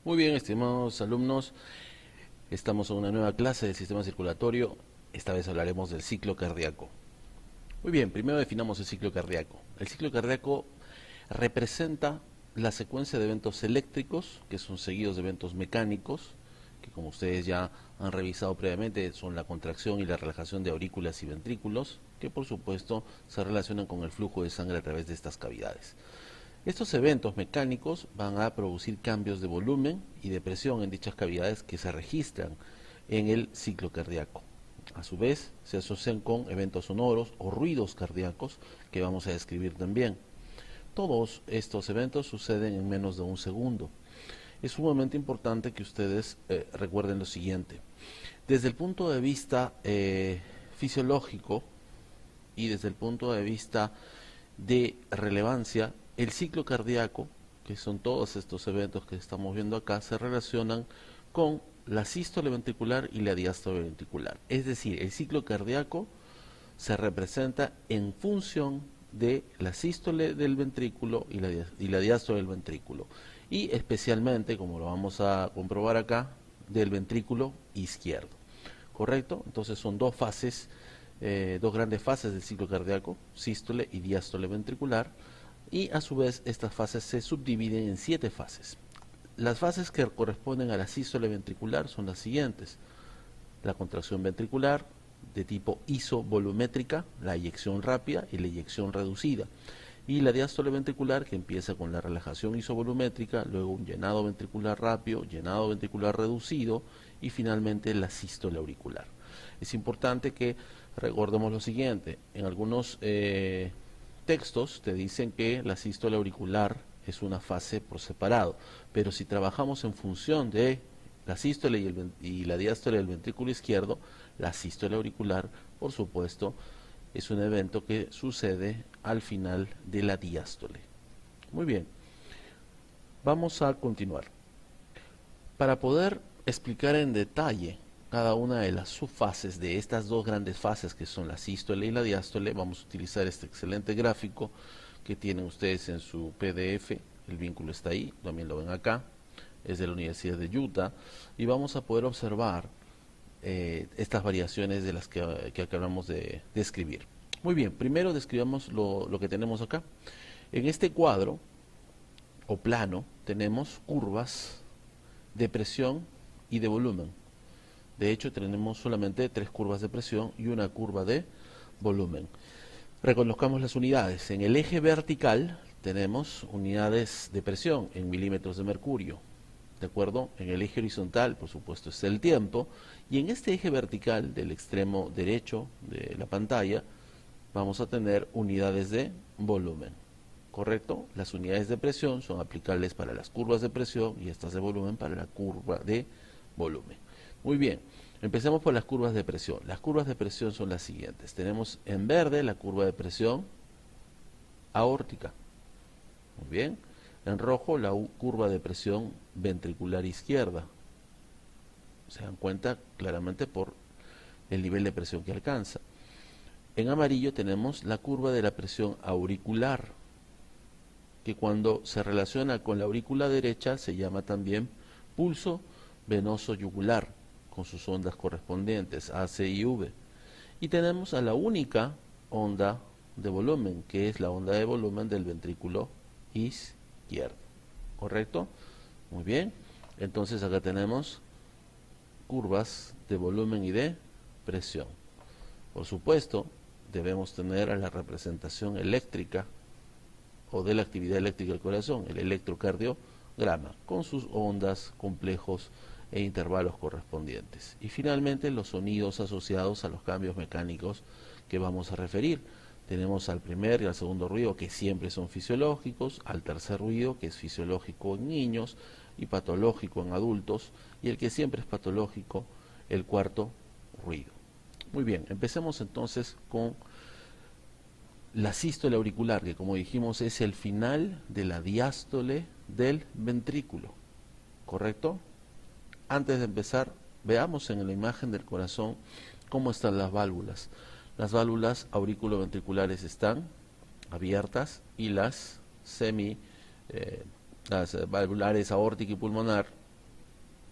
Muy bien, estimados alumnos, estamos en una nueva clase del sistema circulatorio. Esta vez hablaremos del ciclo cardíaco. Muy bien, primero definamos el ciclo cardíaco. El ciclo cardíaco representa la secuencia de eventos eléctricos, que son seguidos de eventos mecánicos, que como ustedes ya han revisado previamente, son la contracción y la relajación de aurículas y ventrículos, que por supuesto se relacionan con el flujo de sangre a través de estas cavidades. Estos eventos mecánicos van a producir cambios de volumen y de presión en dichas cavidades que se registran en el ciclo cardíaco. A su vez, se asocian con eventos sonoros o ruidos cardíacos que vamos a describir también. Todos estos eventos suceden en menos de un segundo. Es sumamente importante que ustedes recuerden lo siguiente. Desde el punto de vista fisiológico y desde el punto de vista de relevancia, el ciclo cardíaco, que son todos estos eventos que estamos viendo acá, se relacionan con la sístole ventricular y la diástole ventricular. Es decir, el ciclo cardíaco se representa en función de la sístole del ventrículo y la diástole del ventrículo. Y especialmente, como lo vamos a comprobar acá, del ventrículo izquierdo. ¿Correcto? Entonces son dos fases, dos grandes fases del ciclo cardíaco, sístole y diástole ventricular. Y a su vez estas fases se subdividen en 7 fases. Las fases que corresponden a la sístole ventricular son las siguientes: la contracción ventricular de tipo isovolumétrica, la eyección rápida y la eyección reducida, y la diástole ventricular, que empieza con la relajación isovolumétrica, luego un llenado ventricular rápido, llenado ventricular reducido y finalmente la sístole auricular. Es importante que recordemos lo siguiente: en algunos textos te dicen que la sístole auricular es una fase por separado, pero si trabajamos en función de la sístole y la diástole del ventrículo izquierdo, la sístole auricular, por supuesto, es un evento que sucede al final de la diástole. Muy bien, vamos a continuar. Para poder explicar en detalle cada una de las subfases de estas dos grandes fases que son la sístole y la diástole, vamos a utilizar este excelente gráfico que tienen ustedes en su PDF. El vínculo está ahí, también lo ven acá, es de la Universidad de Utah, y vamos a poder observar estas variaciones de las que acabamos de describir. Muy bien, primero describamos lo que tenemos acá. En este cuadro o plano tenemos curvas de presión y de volumen. De hecho, tenemos solamente 3 curvas de presión y una curva de volumen. Reconozcamos las unidades. En el eje vertical tenemos unidades de presión en milímetros de mercurio. ¿De acuerdo? En el eje horizontal, por supuesto, es el tiempo. Y en este eje vertical del extremo derecho de la pantalla vamos a tener unidades de volumen. ¿Correcto? Las unidades de presión son aplicables para las curvas de presión y estas de volumen para la curva de volumen. Muy bien, empecemos por las curvas de presión. Las curvas de presión son las siguientes. Tenemos en verde la curva de presión aórtica. Muy bien. En rojo la curva de presión ventricular izquierda. Se dan cuenta claramente por el nivel de presión que alcanza. En amarillo tenemos la curva de la presión auricular, que cuando se relaciona con la aurícula derecha se llama también pulso venoso yugular, con sus ondas correspondientes A, C y V. Y tenemos a la única onda de volumen, que es la onda de volumen del ventrículo izquierdo. ¿Correcto? Muy bien. Entonces acá tenemos curvas de volumen y de presión. Por supuesto, debemos tener a la representación eléctrica o de la actividad eléctrica del corazón, el electrocardiograma, con sus ondas, complejos e intervalos correspondientes. Y finalmente los sonidos asociados a los cambios mecánicos que vamos a referir. Tenemos al primer y al segundo ruido, que siempre son fisiológicos, al tercer ruido, que es fisiológico en niños y patológico en adultos, y el que siempre es patológico, el cuarto ruido. Muy bien, empecemos entonces con la sístole auricular, que como dijimos es el final de la diástole del ventrículo. ¿Correcto? Antes de empezar, veamos en la imagen del corazón cómo están las válvulas. Las válvulas auriculoventriculares están abiertas y las valvulares aórtica y pulmonar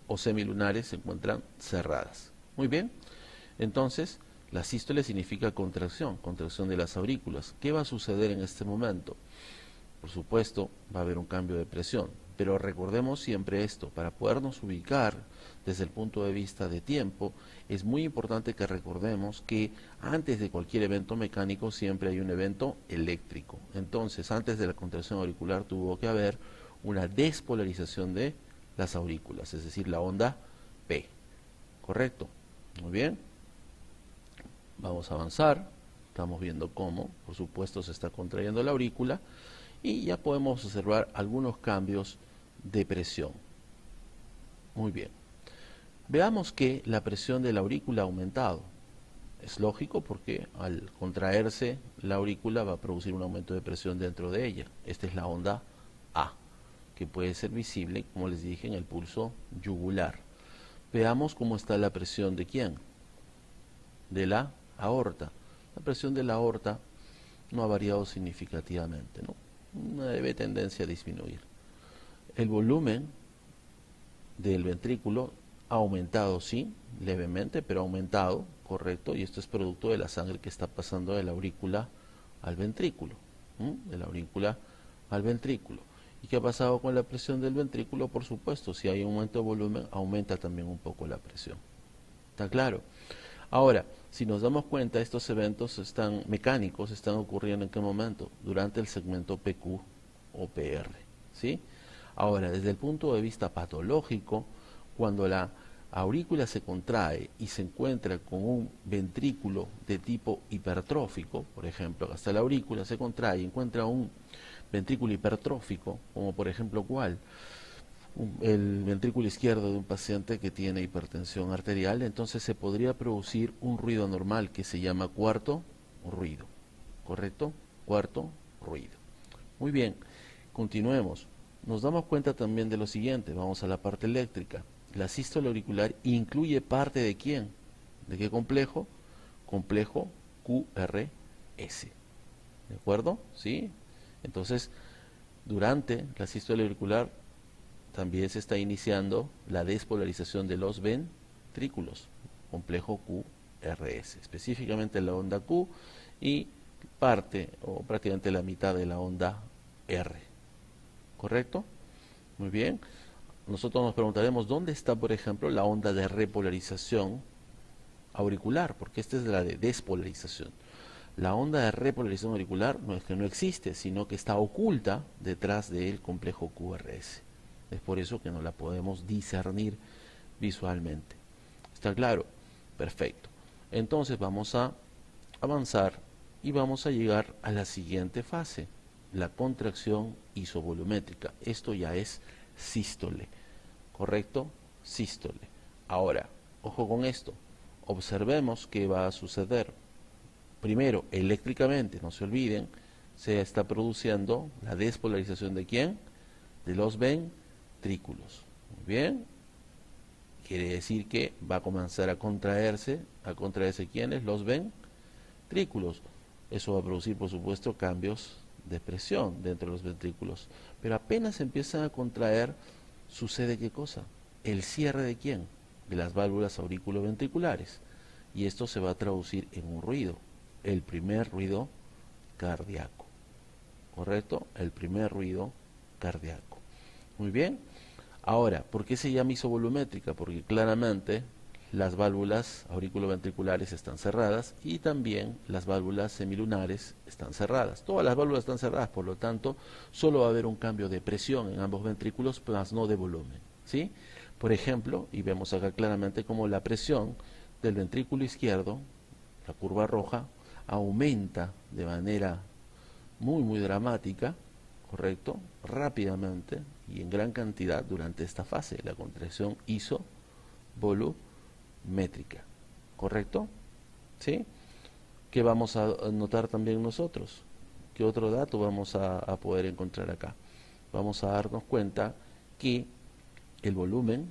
o semilunares se encuentran cerradas. Muy bien, entonces la sístole significa contracción, contracción de las aurículas. ¿Qué va a suceder en este momento? Por supuesto, va a haber un cambio de presión, pero recordemos siempre esto, para podernos ubicar desde el punto de vista de tiempo, es muy importante que recordemos que antes de cualquier evento mecánico siempre hay un evento eléctrico. Entonces, antes de la contracción auricular tuvo que haber una despolarización de las aurículas, es decir, la onda P. ¿Correcto? Muy bien. Vamos a avanzar. Estamos viendo cómo, por supuesto, se está contrayendo la aurícula y ya podemos observar algunos cambios de presión. Muy bien. Veamos que la presión de la aurícula ha aumentado. Es lógico porque al contraerse la aurícula va a producir un aumento de presión dentro de ella. Esta es la onda A, que puede ser visible, como les dije, en el pulso yugular. Veamos cómo está la presión de ¿quién? De la aorta. La presión de la aorta no ha variado significativamente, ¿no? Una leve tendencia a disminuir. El volumen del ventrículo ha aumentado, sí, levemente, pero ha aumentado, correcto, y esto es producto de la sangre que está pasando de la aurícula al ventrículo, de la aurícula al ventrículo. ¿Y qué ha pasado con la presión del ventrículo? Por supuesto, si hay aumento de volumen, aumenta también un poco la presión. ¿Está claro? Ahora, si nos damos cuenta, estos eventos mecánicos están ocurriendo ¿en qué momento? Durante el segmento PQ o PR, ¿sí? Ahora, desde el punto de vista patológico, cuando la aurícula se contrae y se encuentra con un ventrículo de tipo hipertrófico, por ejemplo, hasta la aurícula se contrae y encuentra un ventrículo hipertrófico, como por ejemplo, ¿cuál? El ventrículo izquierdo de un paciente que tiene hipertensión arterial, entonces se podría producir un ruido anormal que se llama cuarto ruido, ¿correcto? Cuarto ruido. Muy bien, continuemos. Nos damos cuenta también de lo siguiente, vamos a la parte eléctrica. La sístole auricular incluye parte de ¿quién? ¿De qué complejo? Complejo QRS. ¿De acuerdo? ¿Sí? Entonces, durante la sístole auricular también se está iniciando la despolarización de los ventrículos, complejo QRS, específicamente la onda Q y parte o prácticamente la mitad de la onda R. ¿Correcto? Muy bien. Nosotros nos preguntaremos dónde está, por ejemplo, la onda de repolarización auricular, porque esta es la de despolarización. La onda de repolarización auricular no es que no existe, sino que está oculta detrás del complejo QRS. Es por eso que no la podemos discernir visualmente. ¿Está claro? Perfecto. Entonces vamos a avanzar y vamos a llegar a la siguiente fase, la contracción isovolumétrica. Esto ya es sístole, ¿correcto? Sístole. Ahora, ojo con esto. Observemos qué va a suceder. Primero, eléctricamente, no se olviden, se está produciendo la despolarización de ¿quién? De los ventrículos. Muy bien. Quiere decir que va a comenzar a contraerse ¿quiénes? Los ventrículos. Eso va a producir, por supuesto, cambios de presión dentro de los ventrículos. Pero apenas empiezan a contraer, sucede ¿qué cosa? El cierre de ¿quién? De las válvulas auriculoventriculares. Y esto se va a traducir en un ruido. El primer ruido cardíaco. ¿Correcto? El primer ruido cardíaco. Muy bien. Ahora, ¿por qué se llama isovolumétrica? Porque claramente las válvulas auriculoventriculares están cerradas y también las válvulas semilunares están cerradas. Todas las válvulas están cerradas, por lo tanto, solo va a haber un cambio de presión en ambos ventrículos, más no de volumen, ¿sí? Por ejemplo, y vemos acá claramente cómo la presión del ventrículo izquierdo, la curva roja, aumenta de manera muy dramática, ¿correcto? Rápidamente y en gran cantidad durante esta fase, la contracción isovolumétrica, ¿correcto? ¿Sí? ¿Qué vamos a notar también nosotros? ¿Qué otro dato vamos a poder encontrar acá? Vamos a darnos cuenta que el volumen,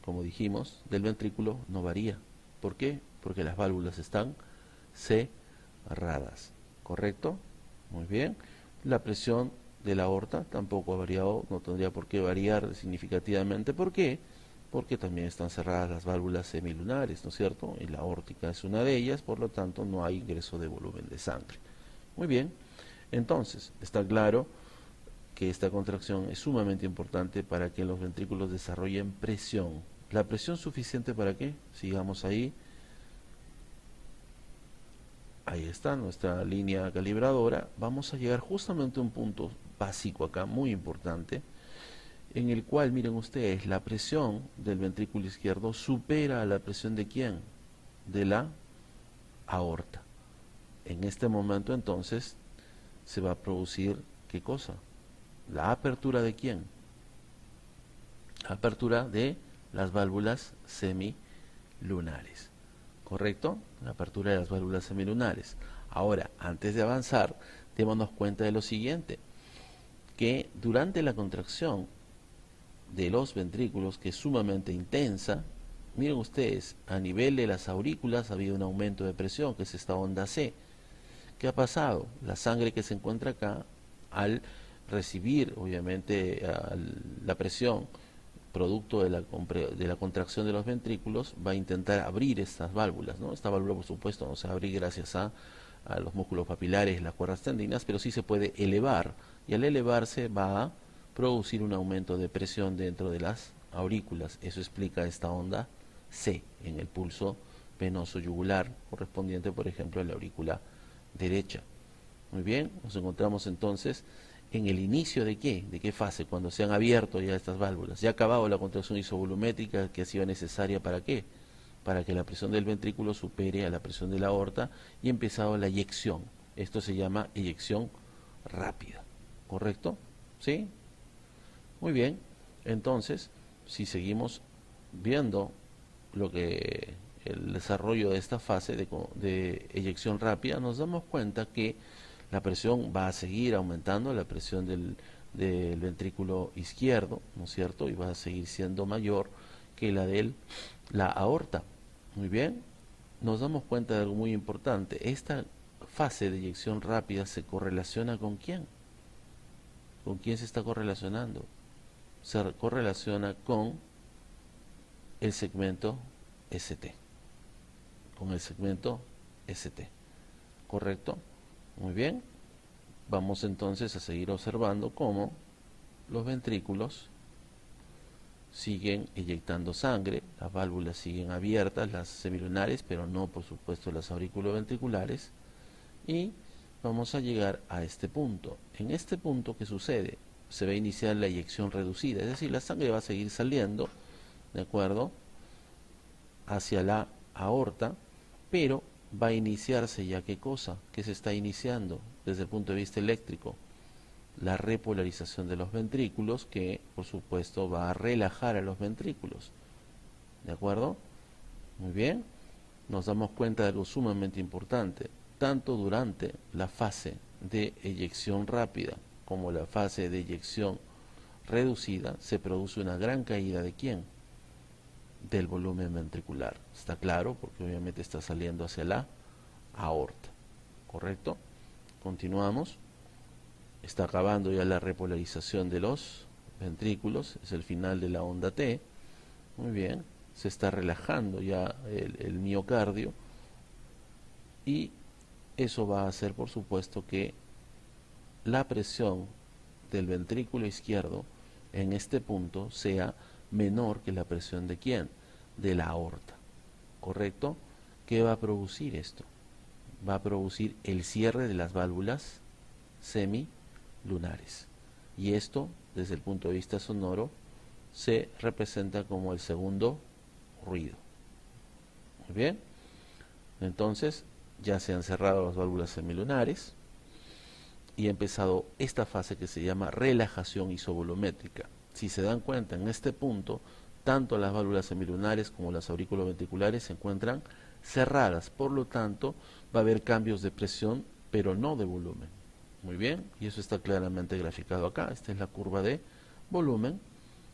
como dijimos, del ventrículo no varía. ¿Por qué? Porque las válvulas están cerradas, ¿correcto? Muy bien. La presión de la aorta tampoco ha variado, no tendría por qué variar significativamente. ¿Por qué? porque también están cerradas las válvulas semilunares, ¿no es cierto? Y la aórtica es una de ellas, por lo tanto no hay ingreso de volumen de sangre. Muy bien, entonces está claro que esta contracción es sumamente importante para que los ventrículos desarrollen presión. ¿La presión suficiente para qué? Sigamos ahí. Ahí está nuestra línea calibradora. Vamos a llegar justamente a un punto básico acá, muy importante, en el cual, miren ustedes, la presión del ventrículo izquierdo supera a la presión de ¿quién? De la aorta. En este momento entonces se va a producir, ¿qué cosa? La apertura de ¿quién? La apertura de las válvulas semilunares. ¿Correcto? La apertura de las válvulas semilunares. Ahora, antes de avanzar, démonos cuenta de lo siguiente, que durante la contracción de los ventrículos, que es sumamente intensa, miren ustedes, a nivel de las aurículas ha habido un aumento de presión, que es esta onda C. ¿Qué ha pasado? La sangre que se encuentra acá, al recibir obviamente la presión producto de la contracción de los ventrículos, va a intentar abrir estas válvulas, ¿no? Esta válvula, por supuesto, no se va a abrir gracias a los músculos papilares, las cuerdas tendinas, pero sí se puede elevar, y al elevarse va a producir un aumento de presión dentro de las aurículas. Eso explica esta onda C en el pulso venoso yugular, correspondiente, por ejemplo, a la aurícula derecha. Muy bien, nos encontramos entonces en el inicio de ¿qué? ¿De qué fase? Cuando se han abierto ya estas válvulas. Ya ha acabado la contracción isovolumétrica que ha sido necesaria ¿para qué? Para que la presión del ventrículo supere a la presión de la aorta, y ha empezado la eyección. Esto se llama eyección rápida. ¿Correcto? ¿Sí? Muy bien. Entonces, si seguimos viendo lo que el desarrollo de esta fase de eyección rápida, nos damos cuenta que la presión va a seguir aumentando, la presión del ventrículo izquierdo, ¿no es cierto? Y va a seguir siendo mayor que la de la aorta. Muy bien, nos damos cuenta de algo muy importante. Esta fase de eyección rápida se correlaciona ¿con quién? ¿Con quién se está correlacionando? Se correlaciona con el segmento ST. Con el segmento ST. ¿Correcto? Muy bien. Vamos entonces a seguir observando cómo los ventrículos siguen eyectando sangre, las válvulas siguen abiertas, las semilunares, pero no, por supuesto, las auriculoventriculares, y vamos a llegar a este punto. En este punto, ¿qué sucede? Se va a iniciar la eyección reducida, es decir, la sangre va a seguir saliendo, ¿de acuerdo?, hacia la aorta, pero va a iniciarse ya ¿qué cosa? ¿Qué se está iniciando desde el punto de vista eléctrico? La repolarización de los ventrículos, que por supuesto va a relajar a los ventrículos. ¿De acuerdo? Muy bien. Nos damos cuenta de algo sumamente importante. Tanto durante la fase de eyección rápida como la fase de eyección reducida se produce una gran caída ¿de quién? Del volumen ventricular. ¿Está claro? Porque obviamente está saliendo hacia la aorta. ¿Correcto? Continuamos. Está acabando ya la repolarización de los ventrículos, es el final de la onda T. Muy bien, se está relajando ya el miocardio, y eso va a hacer, por supuesto, que la presión del ventrículo izquierdo en este punto sea menor que la presión de ¿quién? De la aorta. ¿Correcto? ¿Qué va a producir esto? Va a producir el cierre de las válvulas semilunares. Y esto, desde el punto de vista sonoro, se representa como el segundo ruido. Muy bien. Entonces, ya se han cerrado las válvulas semilunares y ha empezado esta fase que se llama relajación isovolumétrica. Si se dan cuenta, en este punto, tanto las válvulas semilunares como las auriculoventriculares se encuentran cerradas. Por lo tanto, va a haber cambios de presión, pero no de volumen. Muy bien, y eso está claramente graficado acá. Esta es la curva de volumen.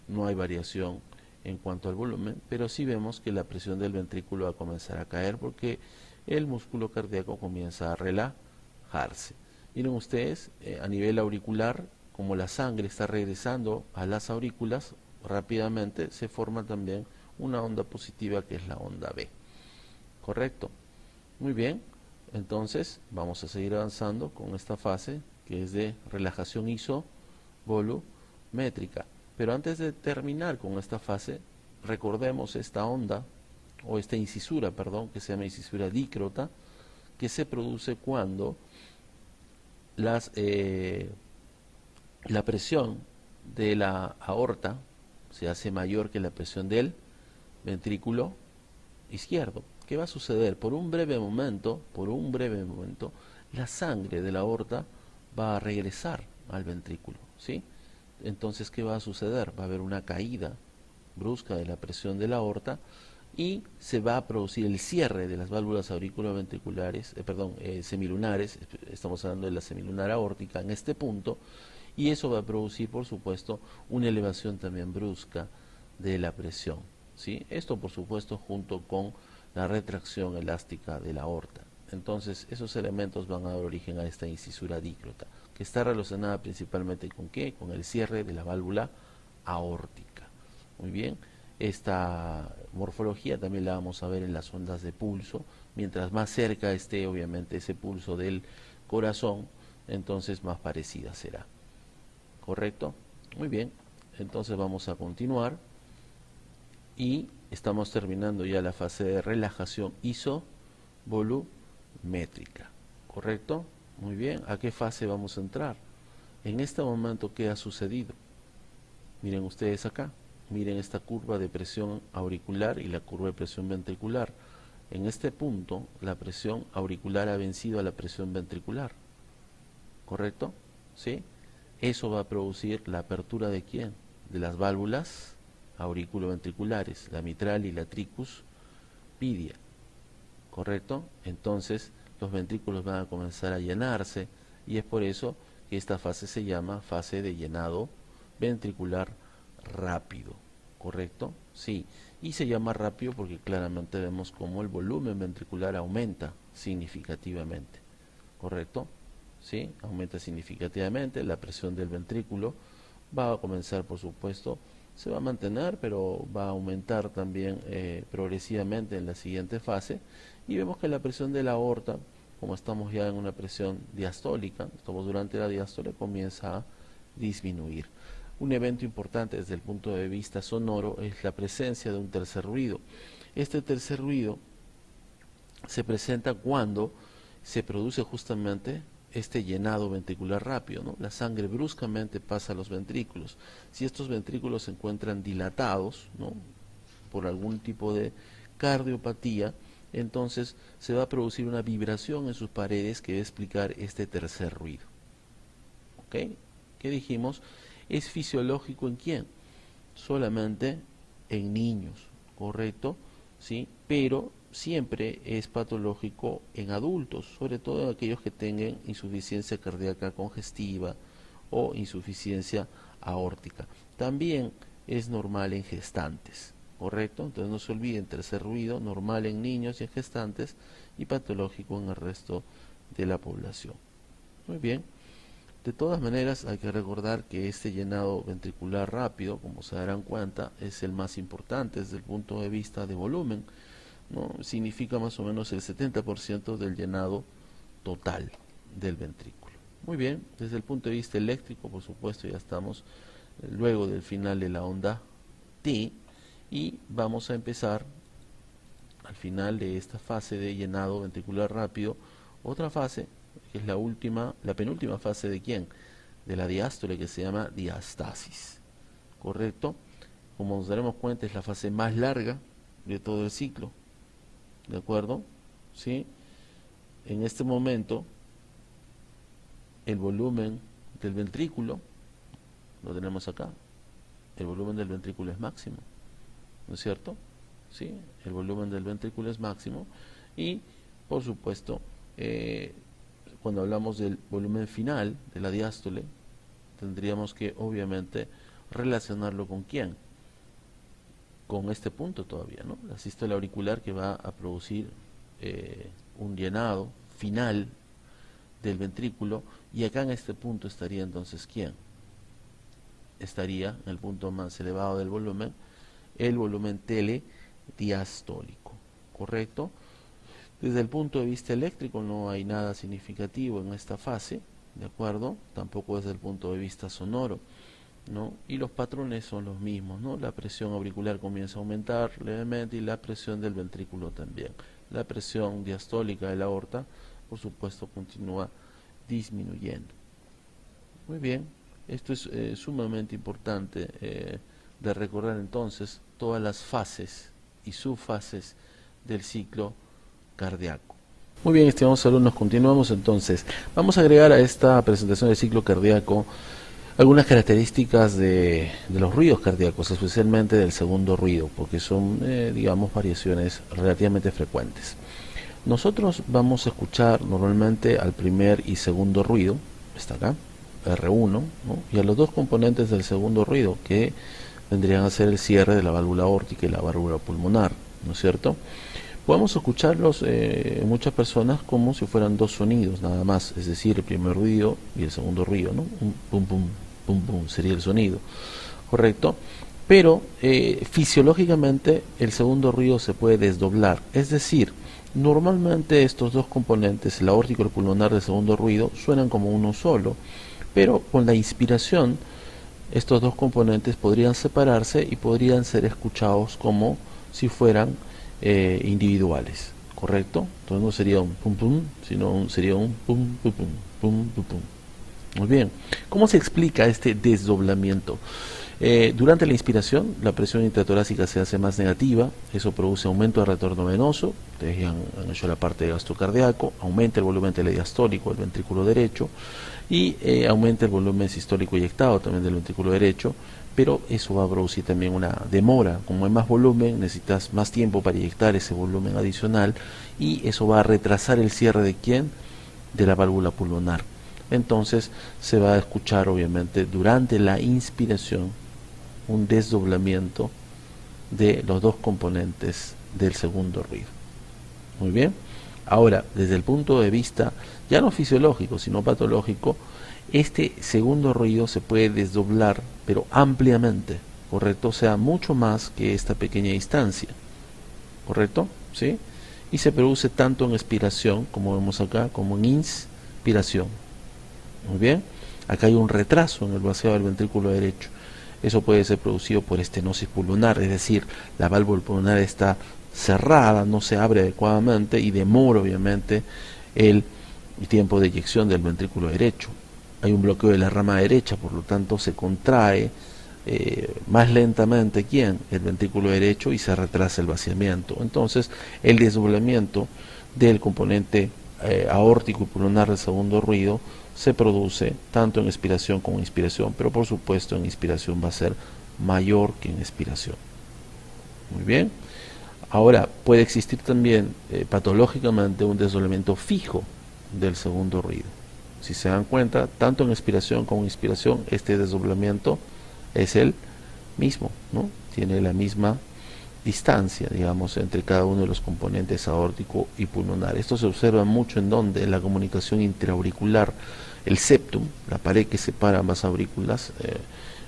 No hay variación en cuanto al volumen, pero sí vemos que la presión del ventrículo va a comenzar a caer porque el músculo cardíaco comienza a relajarse. Miren ustedes, a nivel auricular, como la sangre está regresando a las aurículas, rápidamente se forma también una onda positiva que es la onda B. ¿Correcto? Muy bien, entonces vamos a seguir avanzando con esta fase que es de relajación isovolumétrica. Pero antes de terminar con esta fase, recordemos esta onda, o esta incisura, perdón, que se llama incisura dícrota, que se produce cuando la presión de la aorta se hace mayor que la presión del ventrículo izquierdo. ¿Qué va a suceder? Por un breve momento, la sangre de la aorta va a regresar al ventrículo, ¿sí? Entonces, ¿qué va a suceder? Va a haber una caída brusca de la presión de la aorta y se va a producir el cierre de las válvulas auriculoventriculares, semilunares, estamos hablando de la semilunar aórtica en este punto, y eso va a producir, por supuesto, una elevación también brusca de la presión, ¿sí? Esto, por supuesto, junto con la retracción elástica de la aorta. Entonces, esos elementos van a dar origen a esta incisura dícrota, que está relacionada principalmente con ¿qué? Con el cierre de la válvula aórtica. Muy bien, esta morfología también la vamos a ver en las ondas de pulso. Mientras más cerca esté, obviamente, ese pulso del corazón, entonces más parecida será. ¿Correcto? Muy bien, entonces vamos a continuar y estamos terminando ya la fase de relajación isovolumétrica. ¿Correcto? Muy bien, ¿a qué fase vamos a entrar? En este momento, ¿qué ha sucedido? Miren ustedes acá, miren esta curva de presión auricular y la curva de presión ventricular. En este punto, la presión auricular ha vencido a la presión ventricular. ¿Correcto? ¿Sí? Eso va a producir la apertura ¿de quién? De las válvulas auriculoventriculares, la mitral y la tricus pidia. ¿Correcto? Entonces los ventrículos van a comenzar a llenarse y es por eso que esta fase se llama fase de llenado ventricular rápido. ¿Correcto? Sí. Y se llama rápido porque claramente vemos cómo el volumen ventricular aumenta significativamente. ¿Correcto? ¿Sí? Aumenta significativamente, la presión del ventrículo va a comenzar, por supuesto, se va a mantener, pero va a aumentar también progresivamente en la siguiente fase, y vemos que la presión de la aorta, como estamos ya en una presión diastólica, estamos durante la diástole, comienza a disminuir. Un evento importante desde el punto de vista sonoro es la presencia de un tercer ruido. Este tercer ruido se presenta cuando se produce justamente este llenado ventricular rápido, ¿no? La sangre bruscamente pasa a los ventrículos. Si estos ventrículos se encuentran dilatados, ¿no? Por algún tipo de cardiopatía, entonces se va a producir una vibración en sus paredes que va a explicar este tercer ruido. ¿Ok? ¿Qué dijimos? ¿Es fisiológico en quién? Solamente en niños, ¿correcto? ¿Sí? Pero siempre es patológico en adultos, sobre todo en aquellos que tengan insuficiencia cardíaca congestiva o insuficiencia aórtica. También es normal en gestantes, ¿correcto? Entonces no se olviden, tercer ruido, normal en niños y en gestantes y patológico en el resto de la población. Muy bien. De todas maneras, hay que recordar que este llenado ventricular rápido, como se darán cuenta, es el más importante desde el punto de vista de volumen, ¿no? Significa más o menos el 70% del llenado total del ventrículo. Muy bien, desde el punto de vista eléctrico, por supuesto, ya estamos luego del final de la onda T y vamos a empezar al final de esta fase de llenado ventricular rápido, otra fase que es la penúltima fase de quién, de la diástole, que se llama diastasis. ¿Correcto? Como nos daremos cuenta, es la fase más larga de todo el ciclo. ¿De acuerdo? ¿Sí? En este momento, el volumen del ventrículo, lo tenemos acá, el volumen del ventrículo es máximo, ¿no es cierto? ¿Sí? El volumen del ventrículo es máximo y, por supuesto, cuando hablamos del volumen final de la diástole, tendríamos que, obviamente, relacionarlo con quién, con este punto todavía, ¿no? La sístole auricular que va a producir un llenado final del ventrículo, y acá en este punto estaría entonces ¿quién? estaría en el punto más elevado del volumen, el volumen telediastólico, ¿correcto? Desde el punto de vista eléctrico no hay nada significativo en esta fase, ¿de acuerdo? Tampoco desde el punto de vista sonoro, ¿no? Y los patrones son los mismos, ¿no? La presión auricular comienza a aumentar levemente y la presión del ventrículo también. La presión diastólica de la aorta, por supuesto, continúa disminuyendo. Muy bien, esto es sumamente importante de recordar entonces todas las fases y subfases del ciclo cardíaco. Muy bien, estimados alumnos, continuamos entonces. Vamos a agregar a esta presentación del ciclo cardíaco algunas características de los ruidos cardíacos, especialmente del segundo ruido, porque son, digamos, variaciones relativamente frecuentes. Nosotros vamos a escuchar normalmente al primer y segundo ruido, está acá, R1, ¿no? Y a los dos componentes del segundo ruido, que vendrían a ser el cierre de la válvula aórtica y la válvula pulmonar, ¿no es cierto? Podemos escucharlos en muchas personas como si fueran dos sonidos nada más, es decir, el primer ruido y el segundo ruido, ¿no? Un pum pum pum pum sería el sonido, ¿correcto? Pero fisiológicamente el segundo ruido se puede desdoblar, es decir, normalmente estos dos componentes, el aórtico y el pulmonar del segundo ruido, suenan como uno solo, pero con la inspiración estos dos componentes podrían separarse y podrían ser escuchados como si fueran individuales, ¿correcto? Entonces no sería un pum pum, sino sería un pum pum pum pum pum pum. Muy bien, ¿cómo se explica este desdoblamiento? Durante la inspiración, la presión intratorácica se hace más negativa, eso produce aumento de retorno venoso, ustedes ya han hecho la parte de gasto cardíaco, aumenta el volumen telediastólico del ventrículo derecho y aumenta el volumen sistólico eyectado también del ventrículo derecho, pero eso va a producir también una demora. Como hay más volumen, necesitas más tiempo para inyectar ese volumen adicional y eso va a retrasar el cierre de ¿quién? De la válvula pulmonar. Entonces se va a escuchar obviamente durante la inspiración un desdoblamiento de los dos componentes del segundo ruido. Muy bien. Ahora, desde el punto de vista ya no fisiológico, sino patológico, este segundo ruido se puede desdoblar, pero ampliamente, ¿correcto? O sea, mucho más que esta pequeña distancia, ¿correcto? ¿Sí? Y se produce tanto en expiración, como vemos acá, como en inspiración. Muy bien. Acá hay un retraso en el vaciado del ventrículo derecho. Eso puede ser producido por estenosis pulmonar, es decir, la válvula pulmonar está cerrada, no se abre adecuadamente y demora obviamente el tiempo de eyección del ventrículo derecho. Hay un bloqueo de la rama derecha, por lo tanto se contrae más lentamente ¿quién? El ventrículo derecho y se retrasa el vaciamiento. Entonces el desdoblamiento del componente aórtico y pulmonar del segundo ruido se produce tanto en expiración como en inspiración, pero por supuesto en inspiración va a ser mayor que en expiración. Muy bien. Ahora, puede existir también patológicamente un desdoblamiento fijo del segundo ruido. Si se dan cuenta, tanto en expiración como en inspiración, este desdoblamiento es el mismo, ¿no? Tiene la misma distancia, digamos, entre cada uno de los componentes aórtico y pulmonar. Esto se observa mucho en donde en la comunicación intraauricular, el septum, la pared que separa ambas aurículas,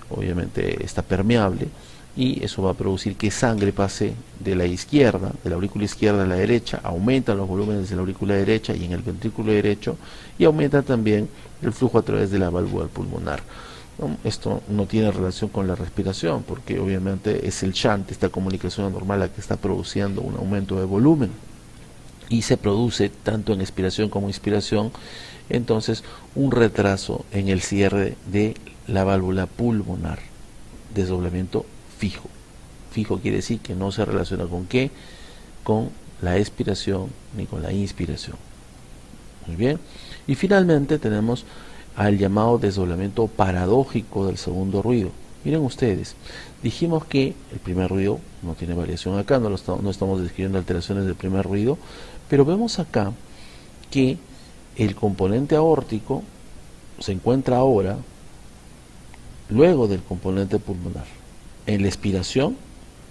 obviamente está permeable y eso va a producir que sangre pase de la izquierda, de la aurícula izquierda a la derecha, aumenta los volúmenes de la aurícula derecha y en el ventrículo derecho y aumenta también el flujo a través de la válvula pulmonar. Esto no tiene relación con la respiración porque obviamente es el shunt, esta comunicación anormal la que está produciendo un aumento de volumen y se produce tanto en expiración como inspiración, entonces un retraso en el cierre de la válvula pulmonar, desdoblamiento fijo. Fijo quiere decir que no se relaciona con qué, con la expiración ni con la inspiración. Muy bien. Y finalmente tenemos al llamado desdoblamiento paradójico del segundo ruido. Miren ustedes, dijimos que el primer ruido no tiene variación acá, no estamos describiendo alteraciones del primer ruido, pero vemos acá que el componente aórtico se encuentra ahora luego del componente pulmonar. En la expiración,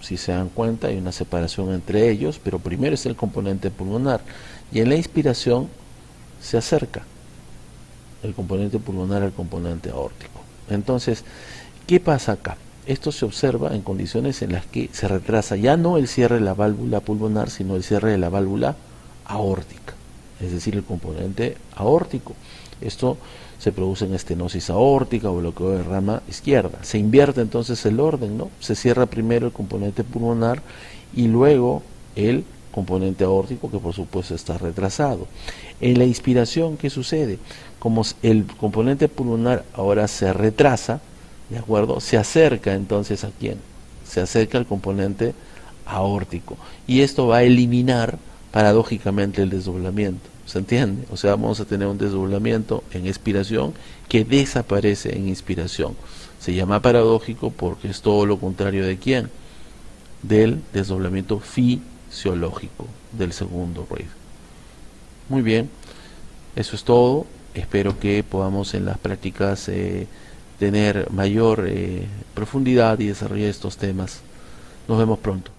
si se dan cuenta, hay una separación entre ellos, pero primero es el componente pulmonar y en la inspiración se acerca el componente pulmonar al componente aórtico. Entonces, ¿Qué pasa acá? Esto se observa en condiciones en las que se retrasa ya no el cierre de la válvula pulmonar, sino el cierre de la válvula aórtica, es decir, el componente aórtico. Esto se produce en estenosis aórtica o bloqueo de rama izquierda. Se invierte entonces el orden, ¿no? Se cierra primero el componente pulmonar y luego el componente aórtico, que por supuesto está retrasado. En la inspiración, ¿qué sucede? Como el componente pulmonar ahora se retrasa, ¿de acuerdo? Se acerca entonces ¿a quién? Se acerca al componente aórtico. Y esto va a eliminar paradójicamente el desdoblamiento. ¿Se entiende? O sea, vamos a tener un desdoblamiento en expiración que desaparece en inspiración. Se llama paradójico porque es todo lo contrario de ¿quién? Del desdoblamiento fisiológico del segundo ritmo. Muy bien, eso es todo. Espero que podamos en las prácticas tener mayor profundidad y desarrollar estos temas. Nos vemos pronto.